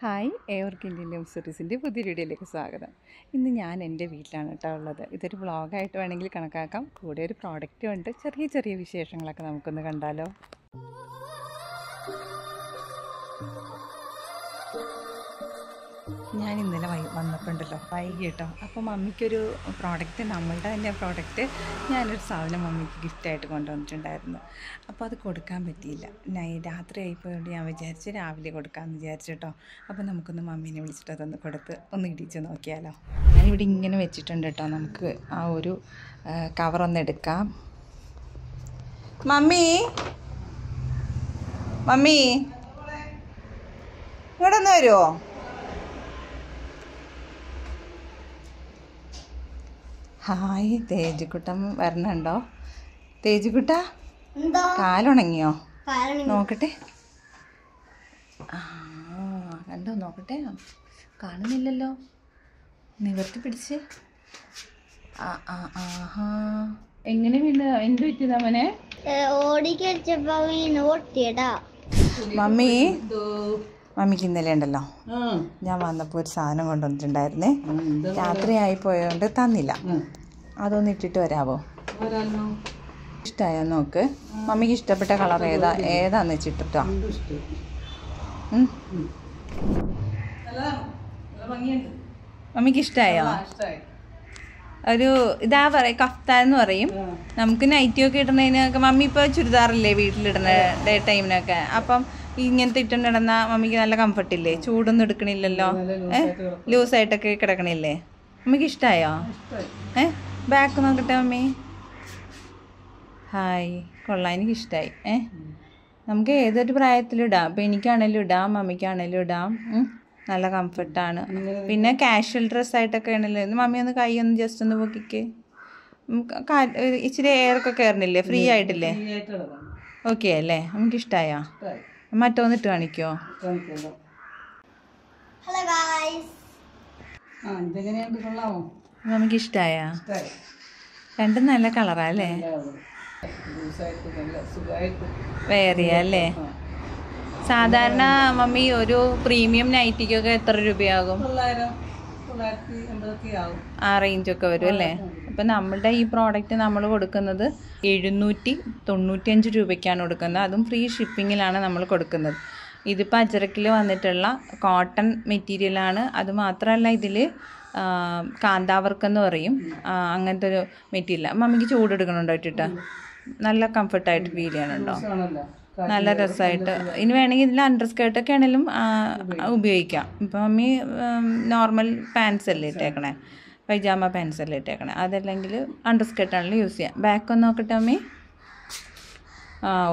Hi, ഏവർക്കും Indian love സ്റ്റോറീസിൻ്റെ പുതിയ വീഡിയോയിലേക്ക് സ്വാഗതം. ഇന്ന് ഞാൻ എൻ്റെ വീട്ടിലാണ് കേട്ടോ ഉള്ളത്. ഇതൊരു വ്ളോഗായിട്ട് വേണമെങ്കിൽ കണക്കാക്കാം. കൂടെ ഒരു പ്രോഡക്റ്റും ഉണ്ട്. ചെറിയ ചെറിയ വിശേഷങ്ങളൊക്കെ നമുക്കൊന്ന് കണ്ടാലോ. ഞാൻ ഇന്നലെ വന്നപ്പോൾ ഉണ്ടല്ലോ വൈകി കേട്ടോ. അപ്പോൾ മമ്മിക്കൊരു പ്രോഡക്റ്റ്, നമ്മളുടെ തന്നെ പ്രോഡക്റ്റ്, ഞാനൊരു സാധനം മമ്മിക്ക് ഗിഫ്റ്റായിട്ട് കൊണ്ടുവന്നിട്ടുണ്ടായിരുന്നു. അപ്പോൾ അത് കൊടുക്കാൻ പറ്റിയില്ല. രാത്രി ആയിപ്പോയോണ്ട് ഞാൻ വിചാരിച്ച് രാവിലെ കൊടുക്കാമെന്ന് വിചാരിച്ചു കേട്ടോ. അപ്പോൾ നമുക്കൊന്ന് മമ്മീനെ വിളിച്ചിട്ട് അതൊന്ന് കൊടുത്ത് ഒന്ന് ഇടിച്ച് നോക്കിയാലോ. ഞാനിവിടെ ഇങ്ങനെ വെച്ചിട്ടുണ്ട് കേട്ടോ. നമുക്ക് ആ ഒരു കവറൊന്ന് എടുക്കാം. മമ്മി മമ്മി ഇങ്ങോട്ട് ഒന്ന് വരുമോ? ഹായ്, തേജുക്കുട്ടൻ വരണുണ്ടോ? തേജുക്കുട്ട കാലുണങ്ങിയോ? നോക്കട്ടെ. കണ്ടോ? നോക്കട്ടെ. കാണുന്നില്ലല്ലോ. നിവർത്തി പിടിച്ച്. എങ്ങനെ വീണ്? എന്ത് പറ്റിയതാ മോനെ? മമ്മിക്ക് ഇന്നലെ ഉണ്ടല്ലോ, ഞാൻ വന്നപ്പോൾ ഒരു സാധനം കൊണ്ടുവന്നിട്ടുണ്ടായിരുന്നേ. രാത്രി ആയി പോയോണ്ട് തന്നില്ല. അതൊന്ന് ഇട്ടിട്ട് വരാവോ? ഇഷ്ടമായോ നോക്ക്. മമ്മിക്ക് ഇഷ്ടപ്പെട്ട കളർ ഏതാന്ന് വെച്ചിട്ടോ. മമ്മിക്ക് ഇഷ്ടമായോ? ഒരു ഇതാ പറയും, കഫ്താൻ എന്ന് പറയും. നമുക്ക് നൈറ്റിയൊക്കെ ഇടുന്നതിനൊക്കെ, മമ്മി ഇപ്പോൾ ചുരിദാറല്ലേ വീട്ടിലിടുന്ന ഡേ ടൈമിനൊക്കെ. അപ്പം ഇങ്ങനത്തെ ഇട്ടുണ്ടിടുന്ന മമ്മിക്ക് നല്ല കംഫർട്ടില്ലേ? ചൂടൊന്നും എടുക്കണില്ലല്ലോ. ലൂസായിട്ടൊക്കെ കിടക്കണില്ലേ? മമ്മിക്ക് ഇഷ്ടമായോ? ബാക്ക് നോക്കട്ടെ മമ്മി. ഹായ്, കൊള്ളാം, എനിക്കിഷ്ടമായി. നമുക്ക് ഏതൊരു പ്രായത്തിലും ഇടാം. ഇപ്പം എനിക്കാണേലും ഇടാം, മമ്മിക്കാണേലും ഇടാം. നല്ല കംഫർട്ടാണ്. പിന്നെ കാഷ്വൽ ഡ്രസ്സായിട്ടൊക്കെ ആണല്ലോ. മമ്മി ഒന്ന് കൈ ഒന്ന് ജസ്റ്റ് ഒന്ന് പൊക്കിക്ക്. ഇച്ചിരി എയറൊക്കെ കയറണില്ലേ? ഫ്രീ ആയിട്ടില്ലേ? ഓക്കെ അല്ലേ? നമുക്ക് ഇഷ്ടമായോ? മറ്റൊന്നിട്ട് കാണിക്കോ? നമുക്ക് ഇഷ്ടമായ രണ്ടും നല്ല കളറാ അല്ലേ? വേറെയല്ലേ? സാധാരണ മമ്മി ഒരു പ്രീമിയം നൈറ്റിക്കൊക്കെ എത്ര രൂപയാകും? ആ റേഞ്ചൊക്കെ വരും അല്ലേ? അപ്പം നമ്മളുടെ ഈ പ്രോഡക്റ്റ് നമ്മൾ കൊടുക്കുന്നത് 795 രൂപയ്ക്കാണ് കൊടുക്കുന്നത്. അതും ഫ്രീ ഷിപ്പിങ്ങിലാണ് നമ്മൾ കൊടുക്കുന്നത്. ഇതിപ്പോൾ അജരക്കിൽ വന്നിട്ടുള്ള കോട്ടൺ മെറ്റീരിയലാണ്. അതുമാത്രമല്ല, ഇതിൽ കാന്താവർക്ക് പറയും, അങ്ങനത്തെ ഒരു മെറ്റീരിയൽ. മമ്മിക്ക് ചൂടെടുക്കണുണ്ടോ ഇട്ടിട്ട്? നല്ല കംഫർട്ടായിട്ട് ഫീൽ ചെയ്യണുണ്ടോ? നല്ല രസമായിട്ട്. ഇനി വേണമെങ്കിൽ ഇതിൽ അണ്ടർ സ്കേർട്ടൊക്കെ ആണെങ്കിലും ഉപയോഗിക്കാം. ഇപ്പം മമ്മി നോർമൽ പാൻസ് അല്ലേ ഇട്ടേക്കണേ, പൈജാമ പാൻസ് അല്ലേ ഇട്ടേക്കണേ. അതല്ലെങ്കിൽ അണ്ടർ സ്കേർട്ടാണെങ്കിലും യൂസ് ചെയ്യാം. ബാക്ക് ഒന്ന് നോക്കട്ടെ മമ്മി.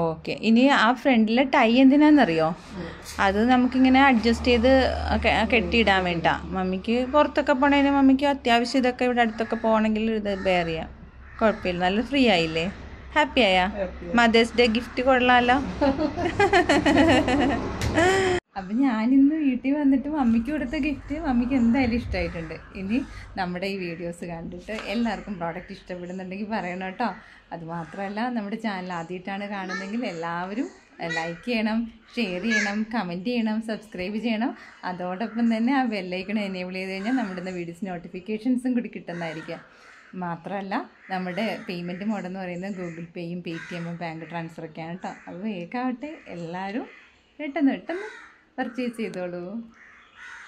ഓക്കെ. ഇനി ആ ഫ്രണ്ടിലെ ടൈ എന്തിനാണെന്നറിയോ? അത് നമുക്കിങ്ങനെ അഡ്ജസ്റ്റ് ചെയ്ത് കെട്ടിയിടാൻ വേണ്ട. മമ്മിക്ക് പുറത്തൊക്കെ പോകണേന്, മമ്മിക്ക് അത്യാവശ്യം ഇതൊക്കെ ഇവിടെ അടുത്തൊക്കെ പോകണമെങ്കിൽ ഇത് വെയർ ചെയ്യാം. കുഴപ്പമില്ല. നല്ല ഫ്രീ ആയില്ലേ? ഹാപ്പി ആയാ? മദേഴ്സ് ഡേ ഗിഫ്റ്റ് കൊള്ളാമല്ലോ. അപ്പം ഞാനിന്ന് വീട്ടിൽ വന്നിട്ട് മമ്മിക്ക് കൊടുത്ത ഗിഫ്റ്റ് മമ്മിക്ക് എന്തായാലും ഇഷ്ടമായിട്ടുണ്ട്. ഇനി നമ്മുടെ ഈ വീഡിയോസ് കണ്ടിട്ട് എല്ലാവർക്കും പ്രോഡക്റ്റ് ഇഷ്ടപ്പെടുന്നുണ്ടെങ്കിൽ പറയണം കേട്ടോ. അതുമാത്രമല്ല, നമ്മുടെ ചാനൽ ആദ്യമായിട്ടാണ് കാണുന്നതെങ്കിൽ എല്ലാവരും ലൈക്ക് ചെയ്യണം, ഷെയർ ചെയ്യണം, കമൻറ്റ് ചെയ്യണം, സബ്സ്ക്രൈബ് ചെയ്യണം. അതോടൊപ്പം തന്നെ ആ ബെല്ലൈക്കൺ എനേബിൾ ചെയ്ത് കഴിഞ്ഞാൽ നമ്മുടെ വീഡിയോസ് നോട്ടിഫിക്കേഷൻസും കൂടി കിട്ടുന്നതായിരിക്കും. മാത്രമല്ല, നമ്മുടെ പേയ്മെൻറ്റ് മോഡ് എന്ന് പറയുന്നത് ഗൂഗിൾ പേയും പേടിഎമ്മും ബാങ്ക് ട്രാൻസ്ഫറൊക്കെയാണ് കേട്ടോ. അപ്പോൾ വേഗമാവട്ടെ, എല്ലാവരും പെട്ടെന്ന് പർച്ചേസ് ചെയ്തോളൂ.